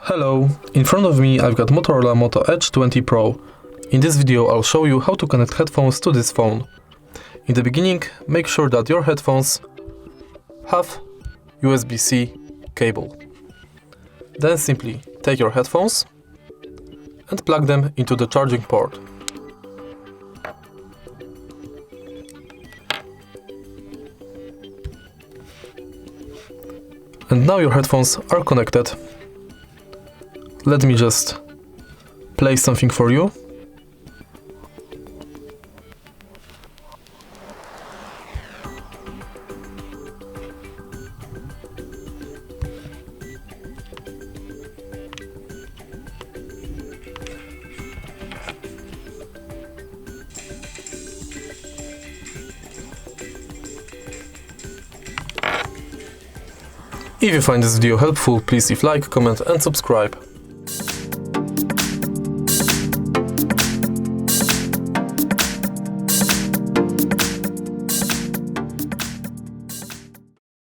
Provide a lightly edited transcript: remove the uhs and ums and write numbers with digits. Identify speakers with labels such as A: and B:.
A: Hello, in front of me I've got Motorola Moto Edge 20 Pro. In this video I'll show you how to connect headphones to this phone. In the beginning, make sure that your headphones have USB-C cable. Then simply take your headphones and plug them into the charging port. And now your headphones are connected. Let me just play something for you. If you find this video helpful, please leave like, comment and subscribe.